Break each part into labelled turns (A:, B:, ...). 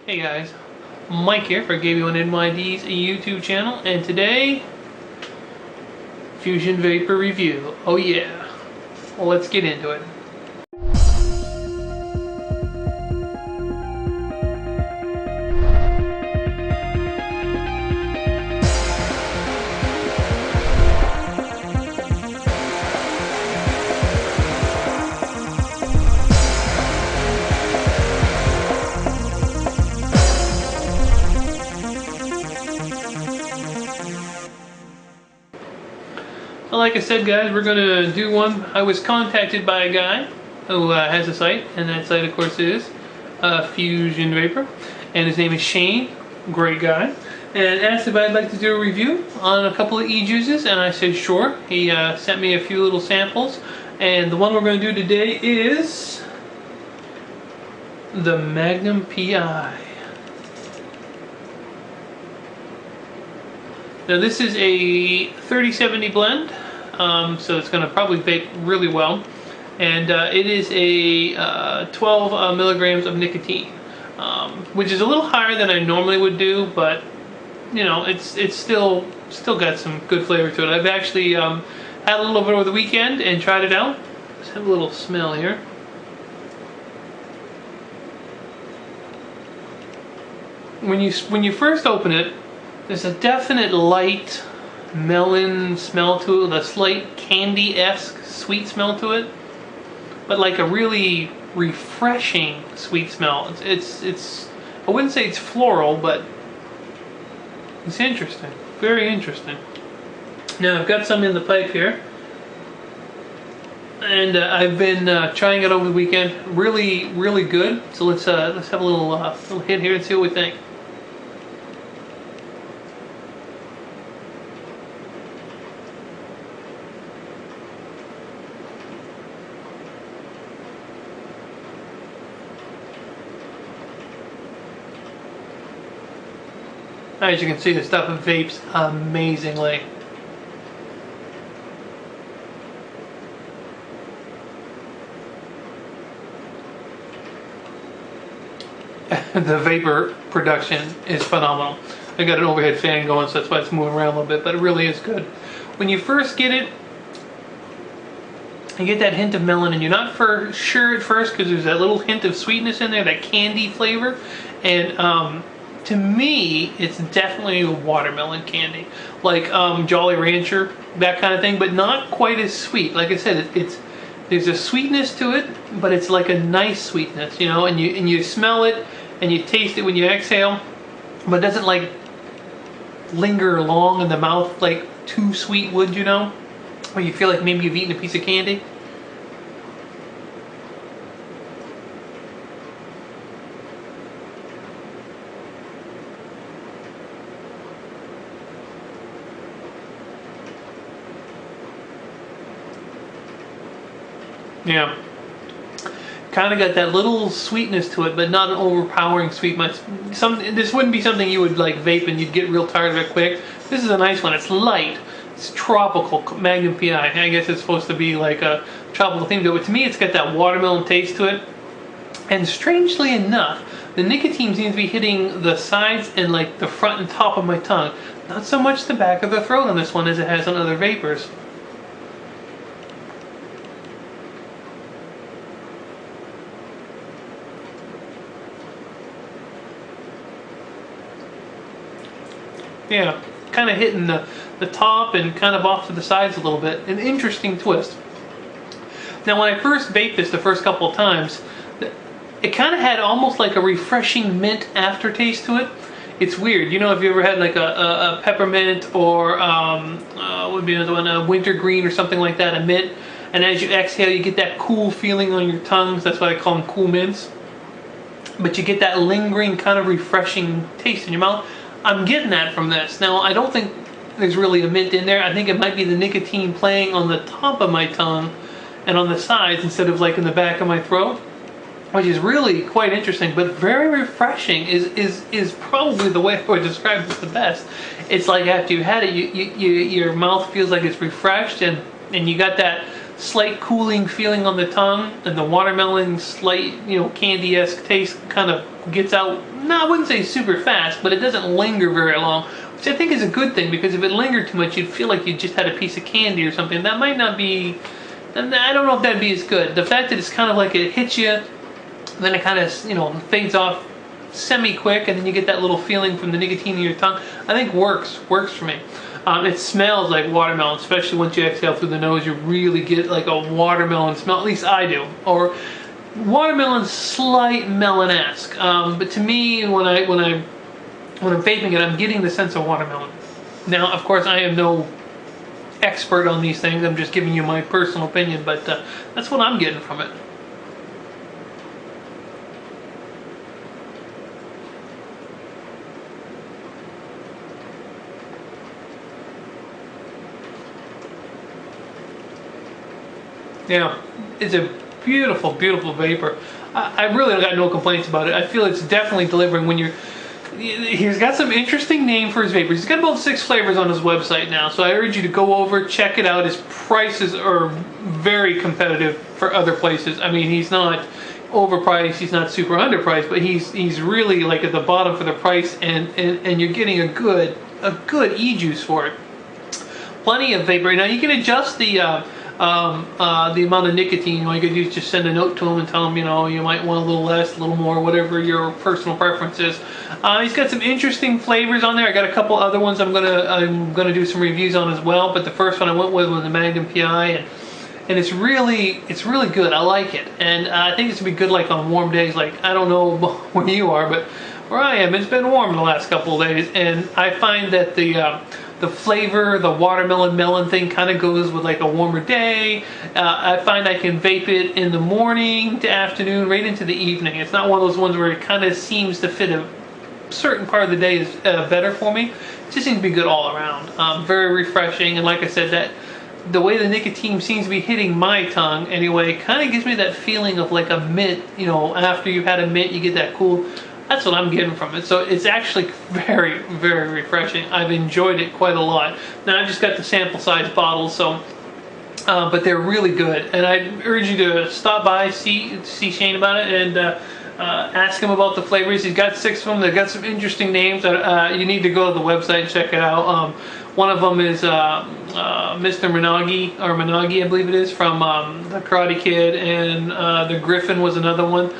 A: Hey guys, Mike here for Gave1NYD's YouTube channel, and today, Fusion Vapor review. Oh yeah, well let's get into it. Well, like I said guys, we're gonna do one. I was contacted by a guy who has a site, and that site of course is Fusion Vapor, and his name is Shane, great guy, and asked if I'd like to do a review on a couple of e-juices, and I said sure. He sent me a few little samples, and the one we're going to do today is the Magnum PI. Now this is a 30-70 blend, so it's going to probably vape really well, and it is a 12 milligrams of nicotine, which is a little higher than I normally would do, but you know, it's still got some good flavor to it. I've actually had a little bit over the weekend and tried it out. Let's have a little smell here. When you first open it, there's a definite light melon smell to it, with a slight candy-esque sweet smell to it, but like a really refreshing sweet smell. It's I wouldn't say it's floral, but it's interesting, very interesting. Now I've got some in the pipe here, and I've been trying it over the weekend. Really good. So let's have a little hit here and see what we think. As you can see, the stuff vapes amazingly. The vapor production is phenomenal. I got an overhead fan going, so that's why it's moving around a little bit, but it really is good. When you first get it, you get that hint of melon, and you're not for sure at first because there's that little hint of sweetness in there, that candy flavor, and to me, it's definitely a watermelon candy, like Jolly Rancher, that kind of thing, but not quite as sweet. Like I said, there's a sweetness to it, but it's like a nice sweetness, you know. And you smell it and you taste it when you exhale, but it doesn't like linger long in the mouth like too sweet would, you know, where you feel like maybe you've eaten a piece of candy. Yeah, kind of got that little sweetness to it, but not an overpowering sweet. This wouldn't be something you would like vape and you'd get real tired of it quick. This is a nice one. It's light. It's tropical. Magnum PI. I guess it's supposed to be like a tropical theme to it. But to me, it's got that watermelon taste to it. And strangely enough, the nicotine seems to be hitting the sides and like the front and top of my tongue. Not so much the back of the throat on this one as it has on other vapors. Yeah, kind of hitting the top and kind of off to the sides a little bit. An interesting twist. Now when I first vaped this the first couple of times, it kind of had almost like a refreshing mint aftertaste to it. It's weird. You know, if you ever had like a peppermint or what would be another one, a wintergreen or something like that, a mint, and as you exhale you get that cool feeling on your tongues. That's why I call them cool mints. But you get that lingering kind of refreshing taste in your mouth. I'm getting that from this. Now, I don't think there's really a mint in there. I think it might be the nicotine playing on the top of my tongue and on the sides instead of like in the back of my throat, which is really quite interesting, but very refreshing is probably the way I would describe it the best. It's like after you had it, your mouth feels like it's refreshed, and you got that slight cooling feeling on the tongue, and the watermelon slight, candy-esque taste kind of gets out. No, I wouldn't say super fast, but it doesn't linger very long, which I think is a good thing, because if it lingered too much, you'd feel like you just had a piece of candy or something. That might not be, I don't know if that'd be as good. The fact that it's kind of like it hits you, then it kind of, fades off semi-quick, and then you get that little feeling from the nicotine in your tongue, I think works for me. It smells like watermelon, especially once you exhale through the nose. You really get like a watermelon smell, at least I do. Or watermelon slight melon-esque. But to me, when I'm vaping it, I'm getting the sense of watermelon. Now, of course, I am no expert on these things. I'm just giving you my personal opinion, but that's what I'm getting from it. Yeah, it's a beautiful, beautiful vapor. I really got no complaints about it. I feel it's definitely delivering when you're... He's got some interesting name for his vapors. He's got about 6 flavors on his website now, so I urge you to go over, check it out. His prices are very competitive for other places. I mean, he's not overpriced, he's not super underpriced, but he's really like at the bottom for the price, and you're getting a good e-juice for it. Plenty of vapor. Now you can adjust the amount of nicotine. All you can do is just send a note to him and tell him, you might want a little less, a little more, whatever your personal preference is. He's got some interesting flavors on there. I got a couple other ones I'm gonna do some reviews on as well. But the first one I went with was the Magnum PI, and it's really good. I like it, and I think it's gonna be good like on warm days. Like, I don't know where you are, but where I am, it's been warm the last couple of days, and I find that the flavor, the watermelon melon thing kind of goes with like a warmer day. I find I can vape it in the morning to afternoon, right into the evening. It's not one of those ones where it kind of seems to fit a certain part of the day is better for me. It just seems to be good all around. Very refreshing, and like I said, that the way the nicotine seems to be hitting my tongue anyway, kind of gives me that feeling of like a mint. After you've had a mint, you get that cool. That's what I'm getting from it. So it's actually very, very refreshing. I've enjoyed it quite a lot. Now I've just got the sample size bottles, so but they're really good. And I urge you to stop by, see Shane about it, and ask him about the flavors. He's got 6 of them. They've got some interesting names. You need to go to the website and check it out. One of them is Mr. Minagi, I believe it is, from The Karate Kid, and the Griffin was another one.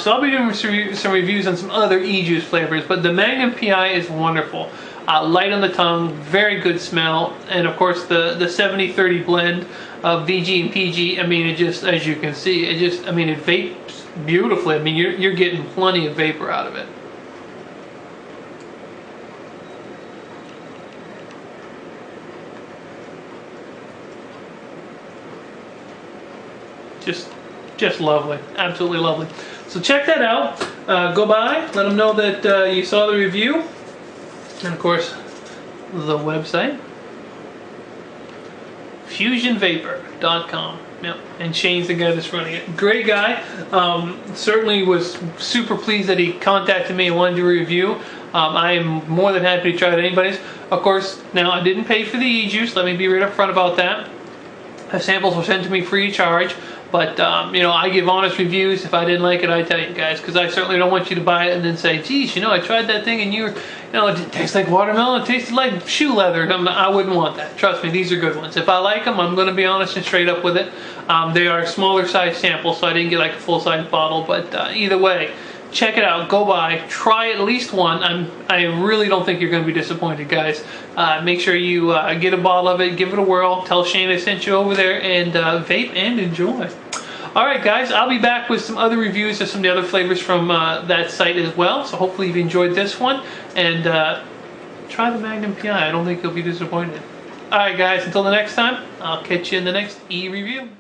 A: So I'll be doing some reviews on some other e-juice flavors, but the Magnum PI is wonderful. Light on the tongue, very good smell, and of course the 70-30 blend of VG and PG. I mean, it just, as you can see, it vapes beautifully. I mean, you're getting plenty of vapor out of it. Just lovely, absolutely lovely. So check that out. Go by, let them know that you saw the review, and of course the website, fusionvapor.com. Yep. And Shane's the guy that's running it. Great guy. Certainly was super pleased that he contacted me and wanted to review. I am more than happy to try it anybody's. Of course, now I didn't pay for the e-juice. Let me be right up front about that. The samples were sent to me free of charge. But, I give honest reviews. If I didn't like it, I tell you guys, because I certainly don't want you to buy it and then say, geez, I tried that thing and it tastes like watermelon, it tasted like shoe leather. I wouldn't want that. Trust me, these are good ones. If I like them, I'm going to be honest and straight up with it. They are smaller size samples, so I didn't get like a full size bottle, but either way, check it out, go by, try at least one. I really don't think you're going to be disappointed, guys. Make sure you get a bottle of it, give it a whirl, tell Shane I sent you over there, and vape and enjoy. Alright guys, I'll be back with some other reviews of some of the other flavors from that site as well, so hopefully you've enjoyed this one, and try the Magnum PI. I don't think you'll be disappointed. Alright guys, until the next time, I'll catch you in the next e-review.